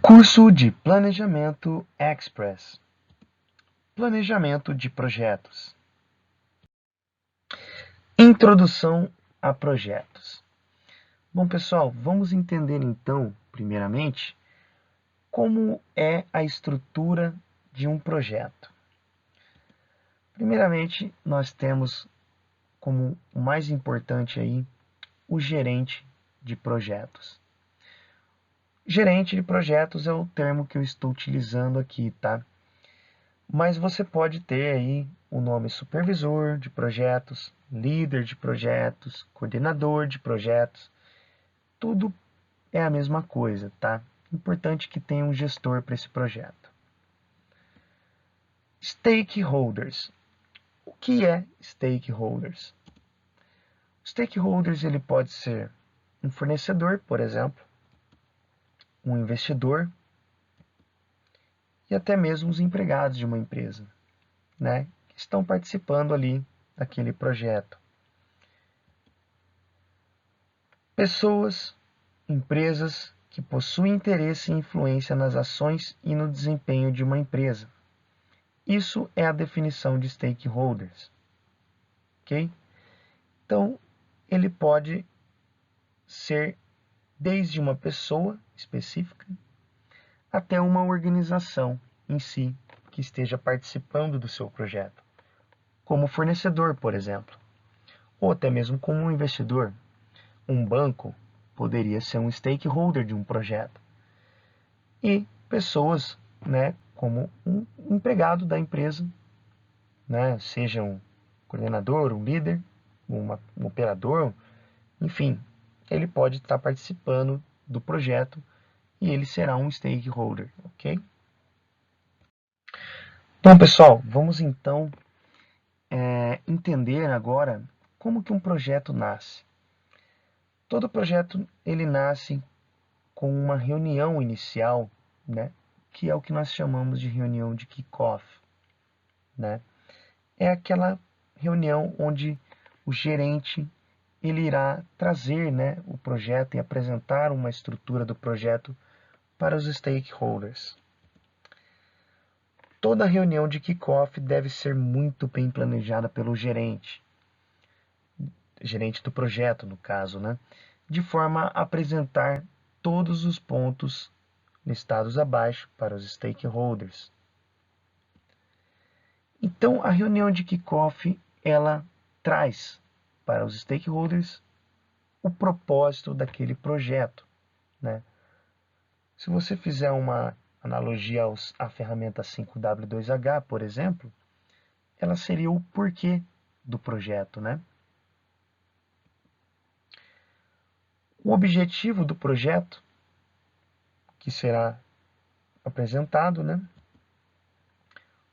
Curso de Planejamento Express. Planejamento de projetos. Introdução a projetos. Bom, pessoal, vamos entender então, primeiramente, como é a estrutura de um projeto. Primeiramente, nós temos como o mais importante aí o gerente de projetos. Gerente de projetos é o termo que eu estou utilizando aqui, tá? Mas você pode ter aí o nome supervisor de projetos, líder de projetos, coordenador de projetos. Tudo é a mesma coisa, tá? Importante que tenha um gestor para esse projeto. Stakeholders. O que é stakeholders? Stakeholders ele pode ser um fornecedor, por exemplo, um investidor e até mesmo os empregados de uma empresa, né? Que estão participando ali daquele projeto. Pessoas, empresas que possuem interesse e influência nas ações e no desempenho de uma empresa. Isso é a definição de stakeholders. Ok? Então, ele pode ser desde uma pessoa específica até uma organização em si que esteja participando do seu projeto, como fornecedor, por exemplo, ou até mesmo como um investidor. Um banco poderia ser um stakeholder de um projeto. E pessoas, né, como um empregado da empresa, né, seja um coordenador, um líder, um operador, enfim, ele pode estar participando do projeto e ele será um stakeholder, ok? Bom, pessoal, vamos então entender agora como que um projeto nasce. Todo projeto ele nasce com uma reunião inicial, né, que é o que nós chamamos de reunião de kickoff, né? É aquela reunião onde o gerente ele irá trazer, né, o projeto e apresentar uma estrutura do projeto para os stakeholders. Toda reunião de kickoff deve ser muito bem planejada pelo gerente do projeto, no caso, né, de forma a apresentar todos os pontos listados abaixo para os stakeholders. Então, a reunião de kickoff, ela traz para os stakeholders o propósito daquele projeto, né? Se você fizer uma analogia à ferramenta 5W2H, por exemplo, ela seria o porquê do projeto, né? O objetivo do projeto, que será apresentado, né?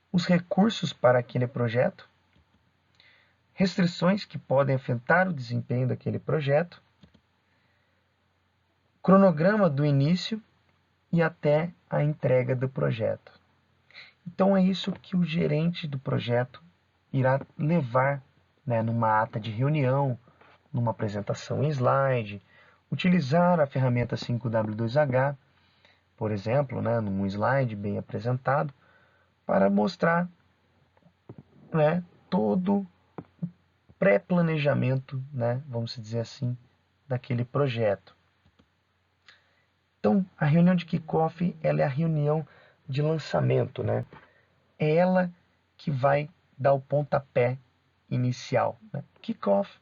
Os recursos para aquele projeto, restrições que podem afetar o desempenho daquele projeto, cronograma do início e até a entrega do projeto. Então é isso que o gerente do projeto irá levar, né, numa ata de reunião, numa apresentação em slide, utilizar a ferramenta 5W2H, por exemplo, né, num slide bem apresentado, para mostrar, né, todo o pré-planejamento, né, vamos dizer assim, daquele projeto. Então, a reunião de kickoff, ela é a reunião de lançamento, né? É ela que vai dar o pontapé inicial, né? Kickoff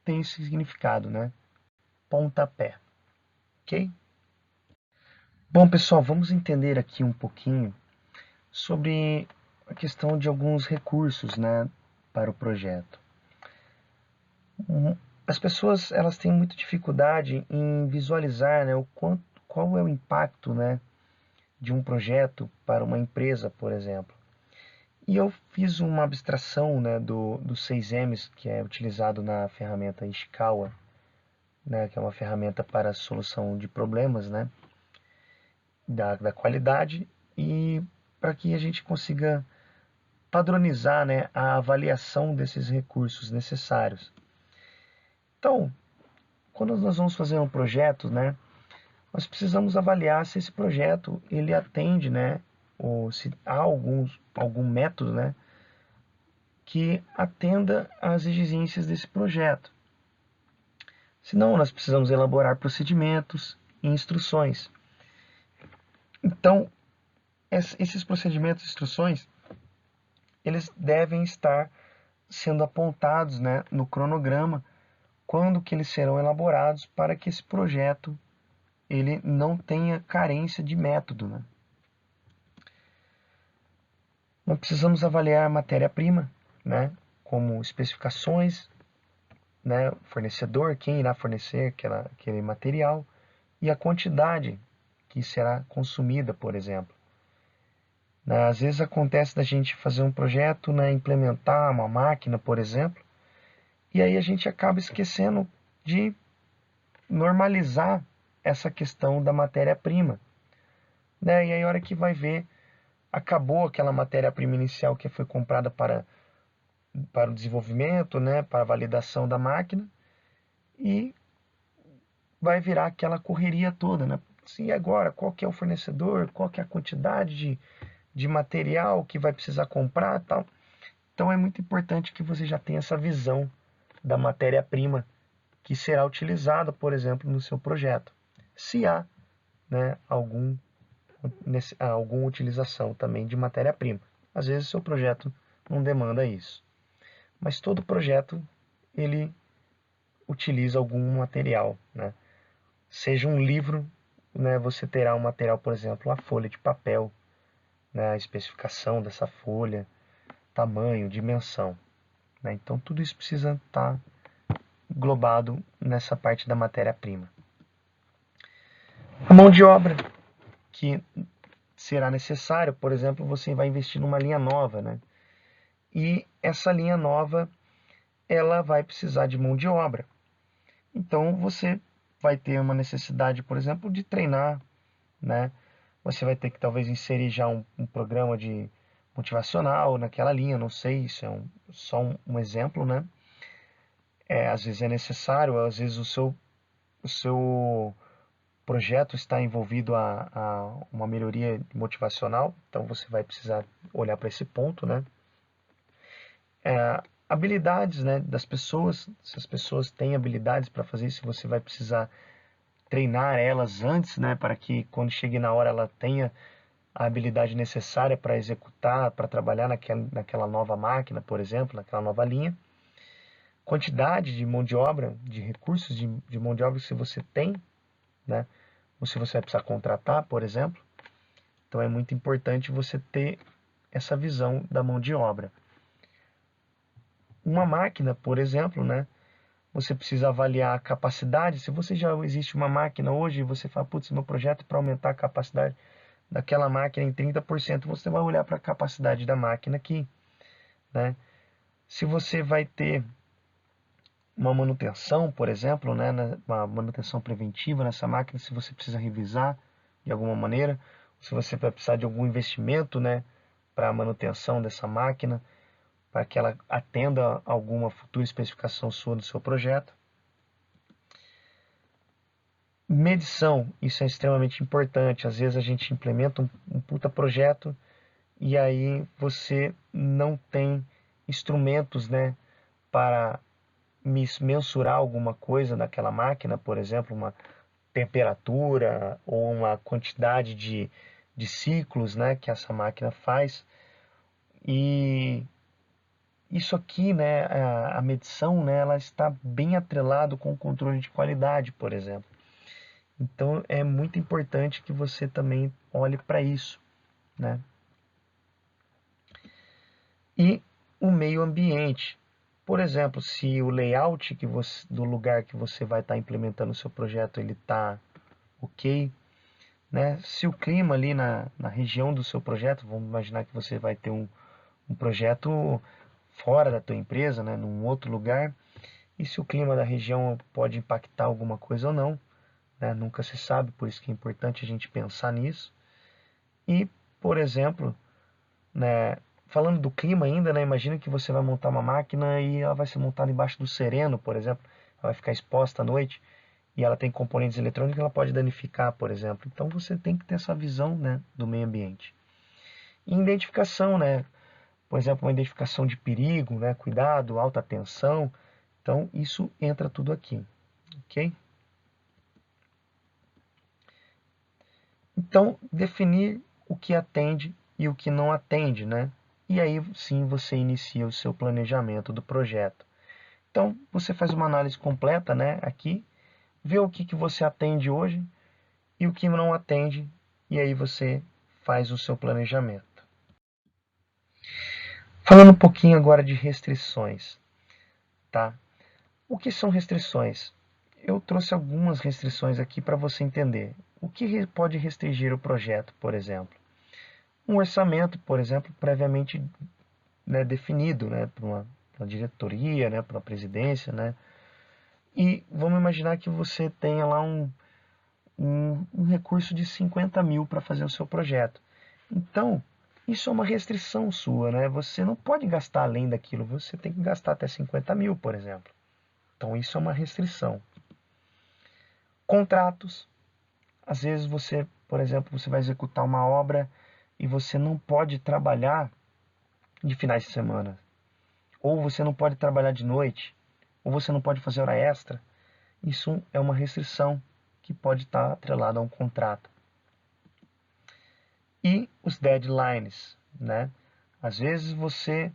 tem esse significado, né? Pontapé, ok? Bom, pessoal, vamos entender aqui um pouquinho sobre a questão de alguns recursos, né, para o projeto. As pessoas elas têm muita dificuldade em visualizar, né, qual é o impacto, né, de um projeto para uma empresa, por exemplo. E eu fiz uma abstração, né, dos 6Ms, que é utilizado na ferramenta Ishikawa, né, que é uma ferramenta para a solução de problemas, né, da qualidade, e para que a gente consiga padronizar, né, a avaliação desses recursos necessários. Então, quando nós vamos fazer um projeto, né, nós precisamos avaliar se esse projeto ele atende, né, ou se há algum método, né, que atenda às exigências desse projeto. Senão, nós precisamos elaborar procedimentos e instruções. Então, esses procedimentos e instruções, eles devem estar sendo apontados, né, no cronograma, quando que eles serão elaborados para que esse projeto ele não tenha carência de método, né? Nós precisamos avaliar a matéria-prima, né, como especificações, né, fornecedor, quem irá fornecer aquele material e a quantidade que será consumida, por exemplo. Às vezes acontece da gente fazer um projeto, né, implementar uma máquina, por exemplo, e aí a gente acaba esquecendo de normalizar essa questão da matéria-prima, né? E aí a hora que vai ver, acabou aquela matéria-prima inicial que foi comprada para o desenvolvimento, né, para a validação da máquina, e vai virar aquela correria toda, né? E agora, qual que é o fornecedor, qual que é a quantidade de material que vai precisar comprar, tal. Então é muito importante que você já tenha essa visão da matéria-prima que será utilizada, por exemplo, no seu projeto. Se há, né, alguma utilização também de matéria-prima. Às vezes o seu projeto não demanda isso. Mas todo projeto ele utiliza algum material, né? Seja um livro, né, você terá um material, por exemplo, a folha de papel, né, a especificação dessa folha, tamanho, dimensão, né? Então tudo isso precisa estar englobado nessa parte da matéria-prima. A mão de obra que será necessário, por exemplo, você vai investir numa linha nova, né? E essa linha nova, ela vai precisar de mão de obra. Então você vai ter uma necessidade, por exemplo, de treinar, né? Você vai ter que talvez inserir já um programa de motivacional naquela linha, não sei, isso é só um exemplo, né? Às vezes é necessário, às vezes o seu projeto está envolvido a uma melhoria motivacional, então você vai precisar olhar para esse ponto, né? Habilidades, né, das pessoas, se as pessoas têm habilidades para fazer isso, você vai precisar treinar elas antes, né, para que quando chegue na hora ela tenha a habilidade necessária para executar, para trabalhar naquela nova máquina, por exemplo, naquela nova linha. Quantidade de mão de obra, de recursos de mão de obra que você tem, né, ou se você vai precisar contratar, por exemplo. Então é muito importante você ter essa visão da mão de obra. Uma máquina, por exemplo, né, você precisa avaliar a capacidade. Se você já existe uma máquina hoje e você fala, putz, meu projeto é para aumentar a capacidade daquela máquina em 30%, você vai olhar para a capacidade da máquina aqui, né? Se você vai ter uma manutenção, por exemplo, né, uma manutenção preventiva nessa máquina, se você precisa revisar de alguma maneira, se você vai precisar de algum investimento, né, para a manutenção dessa máquina, para que ela atenda a alguma futura especificação sua do seu projeto. Medição, isso é extremamente importante. Às vezes a gente implementa um puta projeto e aí você não tem instrumentos, né, para mensurar alguma coisa naquela máquina, por exemplo, uma temperatura ou uma quantidade de ciclos, né, que essa máquina faz. E isso aqui, né, a medição, né, ela está bem atrelado com o controle de qualidade, por exemplo. Então é muito importante que você também olhe para isso, né? E o meio ambiente. Por exemplo, se o layout do lugar que você vai estar implementando o seu projeto ele está ok, né? Se o clima ali na região do seu projeto, vamos imaginar que você vai ter um projeto fora da tua empresa, né? Num outro lugar, e se o clima da região pode impactar alguma coisa ou não, né? Nunca se sabe, por isso que é importante a gente pensar nisso. E, por exemplo, né, falando do clima ainda, né, imagina que você vai montar uma máquina e ela vai ser montada embaixo do sereno, por exemplo, ela vai ficar exposta à noite. e ela tem componentes eletrônicos, ela pode danificar, por exemplo. Então você tem que ter essa visão, né, do meio ambiente. E identificação, né? Por exemplo, uma identificação de perigo, né? Cuidado, alta tensão. Então isso entra tudo aqui, ok? Então definir o que atende e o que não atende, né? E aí sim você inicia o seu planejamento do projeto. Então você faz uma análise completa, né? Aqui, vê o que você atende hoje e o que não atende, e aí você faz o seu planejamento. Falando um pouquinho agora de restrições, tá? O que são restrições? Eu trouxe algumas restrições aqui para você entender. O que pode restringir o projeto, por exemplo? Um orçamento, por exemplo, previamente, né, definido, né, por uma diretoria, né, por uma presidência, né? E vamos imaginar que você tenha lá um recurso de 50 mil para fazer o seu projeto. Então, isso é uma restrição sua, né? Você não pode gastar além daquilo, você tem que gastar até 50 mil, por exemplo. Então, isso é uma restrição. Contratos. Às vezes você, por exemplo, você vai executar uma obra e você não pode trabalhar de finais de semana. Ou você não pode trabalhar de noite. Ou você não pode fazer hora extra. Isso é uma restrição que pode estar atrelada a um contrato. E os deadlines, né? Às vezes você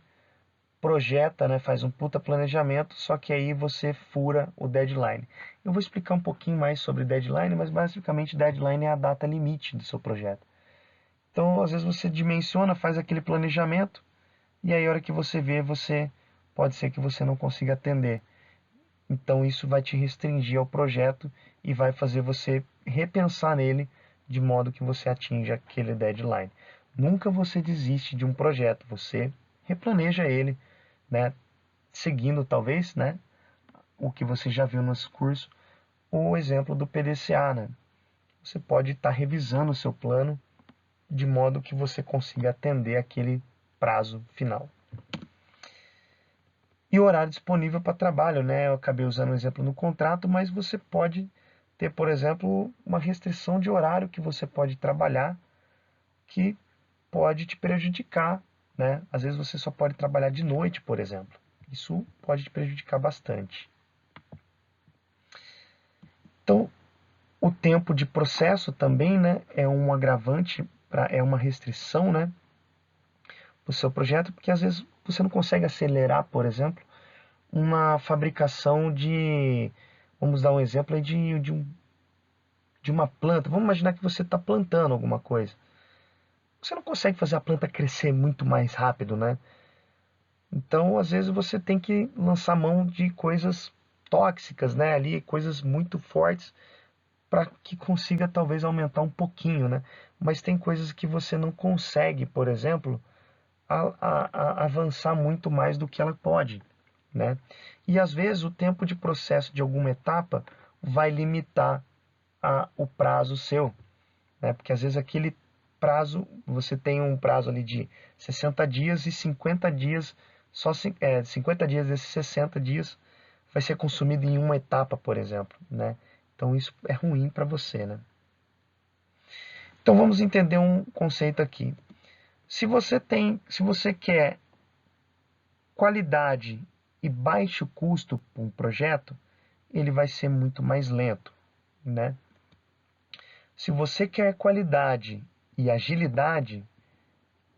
projeta, né, faz um puta planejamento, só que aí você fura o deadline. Eu vou explicar um pouquinho mais sobre deadline, mas basicamente deadline é a data limite do seu projeto. Então, às vezes você dimensiona, faz aquele planejamento, e aí a hora que você vê, você pode ser que você não consiga atender. Então, isso vai te restringir ao projeto e vai fazer você repensar nele de modo que você atinja aquele deadline. Nunca você desiste de um projeto, você replaneja ele, né, seguindo talvez, né, o que você já viu nos cursos, o exemplo do PDCA, né? Você pode estar revisando o seu plano de modo que você consiga atender aquele prazo final. E o horário disponível para trabalho, né? Eu acabei usando um exemplo no contrato, mas você pode ter, por exemplo, uma restrição de horário que você pode trabalhar que pode te prejudicar, né? Às vezes você só pode trabalhar de noite, por exemplo. Isso pode te prejudicar bastante. Então, o tempo de processo também, né, é um agravante, é uma restrição, né, para o seu projeto, porque às vezes você não consegue acelerar, por exemplo, uma fabricação de, vamos dar um exemplo aí de uma planta. Vamos imaginar que você está plantando alguma coisa. Você não consegue fazer a planta crescer muito mais rápido, né? Então, às vezes você tem que lançar mão de coisas tóxicas, né? Ali, coisas muito fortes para que consiga talvez aumentar um pouquinho, né? Mas tem coisas que você não consegue, por exemplo, avançar muito mais do que ela pode, né? E às vezes o tempo de processo de alguma etapa vai limitar o prazo seu, né? Porque às vezes aquele prazo, você tem um prazo ali de 60 dias e 50 dias, 50 dias desses 60 dias vai ser consumido em uma etapa, por exemplo, né? Então isso é ruim para você, né? Então vamos entender um conceito aqui. Se você quer qualidade e baixo custo para um projeto, ele vai ser muito mais lento, né? Se você quer qualidade e agilidade,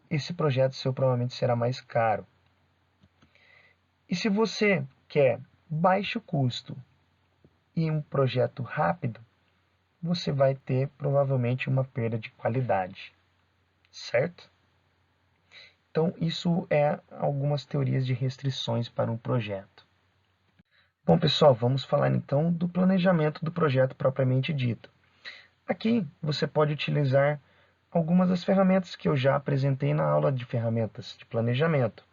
esse projeto seu provavelmente será mais caro. E se você quer baixo custo e um projeto rápido, você vai ter provavelmente uma perda de qualidade, certo? Então, isso é algumas teorias de restrições para um projeto. Bom, pessoal, vamos falar então do planejamento do projeto propriamente dito. Aqui você pode utilizar algumas das ferramentas que eu já apresentei na aula de ferramentas de planejamento.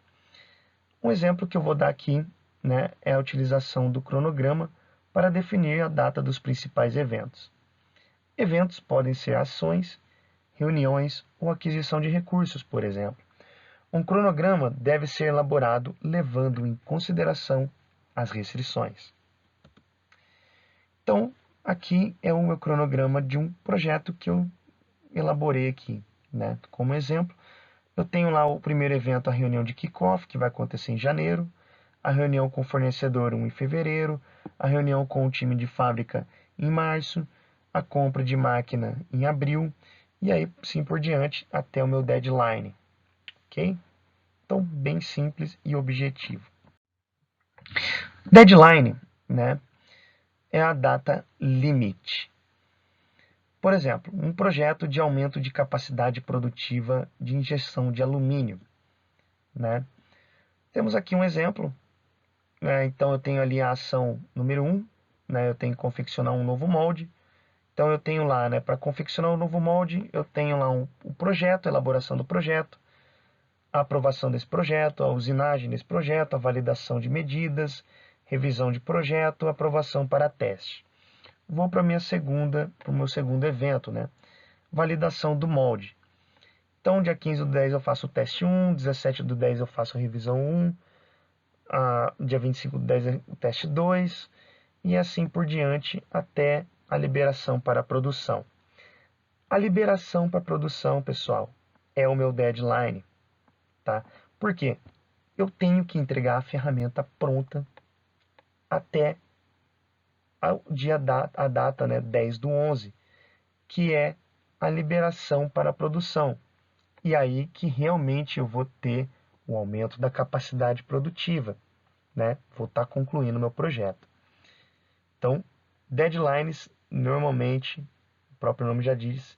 Um exemplo que eu vou dar aqui, né, é a utilização do cronograma para definir a data dos principais eventos. Eventos podem ser ações, reuniões ou aquisição de recursos, por exemplo. Um cronograma deve ser elaborado levando em consideração as restrições. Então, Aqui é o meu cronograma de um projeto que eu elaborei aqui, né? Como exemplo, eu tenho lá o primeiro evento, a reunião de kickoff, que vai acontecer em janeiro, a reunião com o fornecedor em fevereiro, a reunião com o time de fábrica em março, a compra de máquina em abril, e aí sim por diante até o meu deadline, ok? Então, bem simples e objetivo. Deadline, né, é a data limite. Por exemplo, um projeto de aumento de capacidade produtiva de injeção de alumínio, né? Temos aqui um exemplo, né? Então eu tenho ali a ação número 1, né? Eu tenho que confeccionar um novo molde. Então eu tenho lá, né, para confeccionar um novo molde, eu tenho lá o projeto, a elaboração do projeto, a aprovação desse projeto, a usinagem desse projeto, a validação de medidas, revisão de projeto, aprovação para teste. Vou para o meu segundo evento, né? Validação do molde. Então, dia 15 do 10 eu faço o teste 1, 17 do 10 eu faço a revisão 1, dia 25 do 10 o teste 2, e assim por diante até a liberação para a produção. A liberação para a produção, pessoal, é o meu deadline, tá? Por quê? Eu tenho que entregar a ferramenta pronta até a data, né, 10 do 11, que é a liberação para a produção. E aí que realmente eu vou ter o aumento da capacidade produtiva, né? Vou estar concluindo meu projeto. Então, deadlines, normalmente, o próprio nome já diz,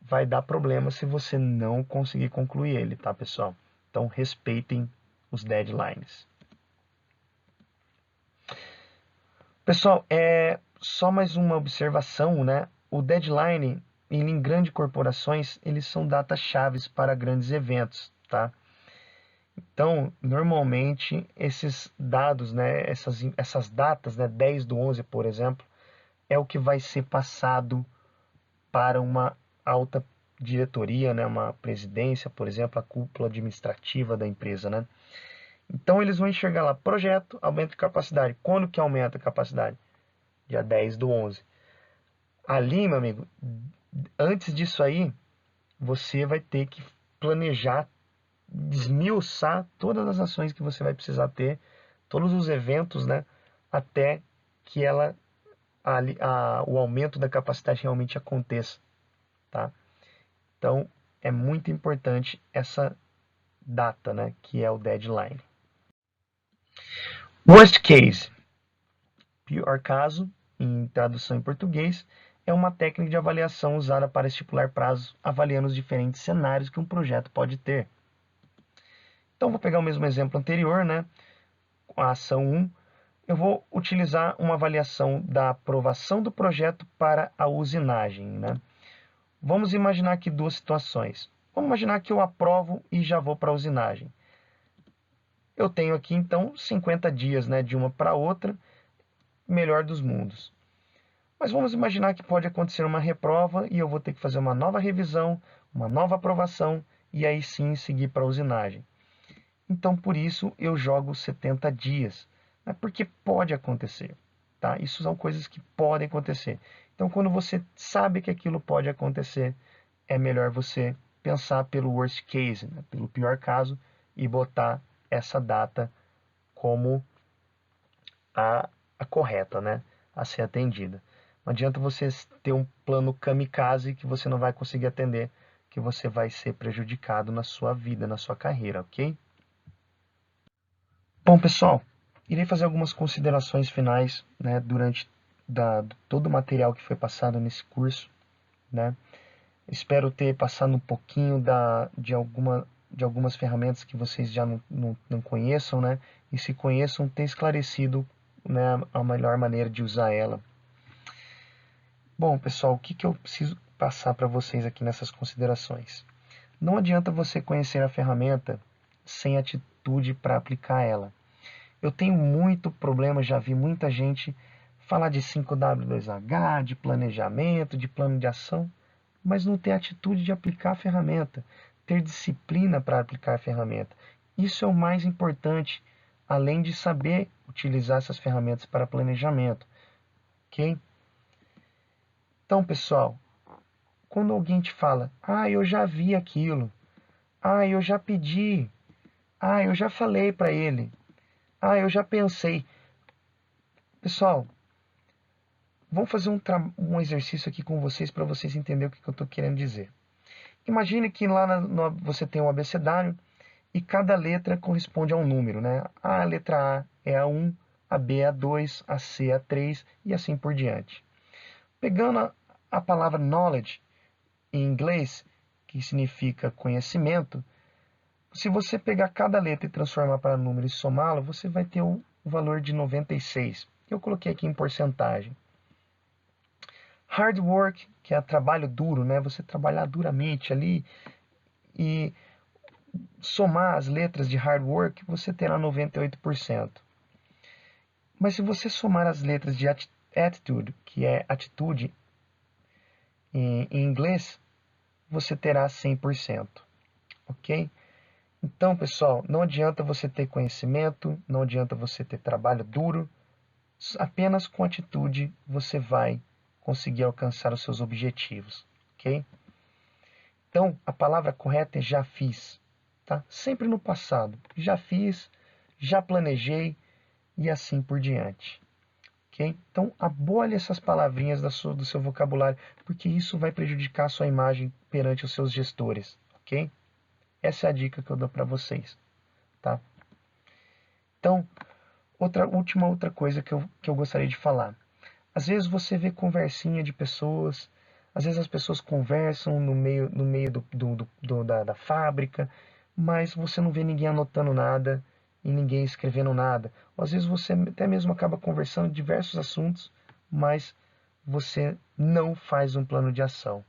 vai dar problema se você não conseguir concluir ele, tá, pessoal? Então, respeitem os deadlines. Pessoal, só mais uma observação, né? O deadline, em grandes corporações, eles são datas chaves para grandes eventos, tá? Então, normalmente, esses dados, né, essas datas, né, 10 do 11, por exemplo, é o que vai ser passado para uma alta diretoria, né, uma presidência, por exemplo, a cúpula administrativa da empresa, né? Então, eles vão enxergar lá, projeto, aumento de capacidade. Quando que aumenta a capacidade? Dia 10 do 11. Ali, meu amigo, antes disso aí, você vai ter que planejar, esmiuçar todas as ações que você vai precisar ter, todos os eventos, né, até que o aumento da capacidade realmente aconteça, tá? Então, é muito importante essa data, né, que é o deadline. Worst case, pior caso, em tradução em português, é uma técnica de avaliação usada para estipular prazos, avaliando os diferentes cenários que um projeto pode ter. Então, vou pegar o mesmo exemplo anterior, né? A ação 1, eu vou utilizar uma avaliação da aprovação do projeto para a usinagem, né? Vamos imaginar aqui duas situações. Vamos imaginar que eu aprovo e já vou para a usinagem. Eu tenho aqui, então, 50 dias, né, de uma para outra, melhor dos mundos. Mas vamos imaginar que pode acontecer uma reprova e eu vou ter que fazer uma nova revisão, uma nova aprovação e aí sim seguir para a usinagem. Então, por isso, eu jogo 70 dias, né? Porque pode acontecer, tá? Isso são coisas que podem acontecer. Então, quando você sabe que aquilo pode acontecer, é melhor você pensar pelo worst case, né? Pelo pior caso, e botar essa data como a correta, né? A ser atendida. Não adianta você ter um plano kamikaze que você não vai conseguir atender, que você vai ser prejudicado na sua vida, na sua carreira, ok? Bom, pessoal, irei fazer algumas considerações finais, né, durante todo o material que foi passado nesse curso, né? Espero ter passado um pouquinho de algumas ferramentas que vocês já não conheçam, né? E se conheçam, ter esclarecido, né, a melhor maneira de usar ela. Bom, pessoal, o que eu preciso passar para vocês aqui nessas considerações? Não adianta você conhecer a ferramenta sem atitude para aplicar ela. Eu tenho muito problema, já vi muita gente falar de 5W2H, de planejamento, de plano de ação, mas não ter atitude de aplicar a ferramenta, ter disciplina para aplicar a ferramenta. Isso é o mais importante, além de saber utilizar essas ferramentas para planejamento, ok? Então, pessoal, quando alguém te fala, eu já vi aquilo, eu já pedi, eu já falei para ele, eu já pensei. Pessoal, vamos fazer um exercício aqui com vocês para vocês entenderem o que eu estou querendo dizer. Imagine que lá você tem um abecedário e cada letra corresponde a um número, né? A letra A é a 1, a B é a 2, a C é a 3 e assim por diante. Pegando a palavra knowledge em inglês, que significa conhecimento, se você pegar cada letra e transformar para número e somá-lo, você vai ter o valor de 96. Eu coloquei aqui em porcentagem. Hard work, que é trabalho duro, né? Você trabalhar duramente ali e somar as letras de hard work, você terá 98%. Mas se você somar as letras de attitude, que é atitude em inglês, você terá 100%. Ok? Então, pessoal, não adianta você ter conhecimento, não adianta você ter trabalho duro, apenas com atitude você vai conseguir alcançar os seus objetivos, ok? Então, a palavra correta é já fiz, tá? Sempre no passado. Já fiz, já planejei e assim por diante, ok? Então, abole essas palavrinhas do seu vocabulário, porque isso vai prejudicar a sua imagem perante os seus gestores, ok? Essa é a dica que eu dou para vocês, tá? Então, outra coisa que eu gostaria de falar. Às vezes você vê conversinha de pessoas, às vezes as pessoas conversam no meio da fábrica, mas você não vê ninguém anotando nada e ninguém escrevendo nada. Ou às vezes você até mesmo acaba conversando de diversos assuntos, mas você não faz um plano de ação.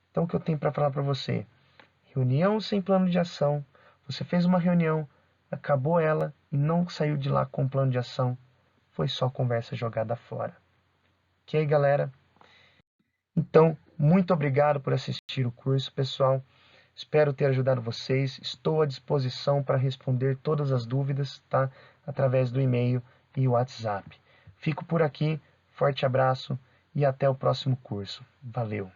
Então o que eu tenho para falar para você? Reunião sem plano de ação. Você fez uma reunião, acabou ela e não saiu de lá com um plano de ação. Foi só conversa jogada fora. Ok, galera? Então, muito obrigado por assistir o curso, pessoal. Espero ter ajudado vocês. Estou à disposição para responder todas as dúvidas, tá? Através do e-mail e WhatsApp. Fico por aqui. Forte abraço e até o próximo curso. Valeu!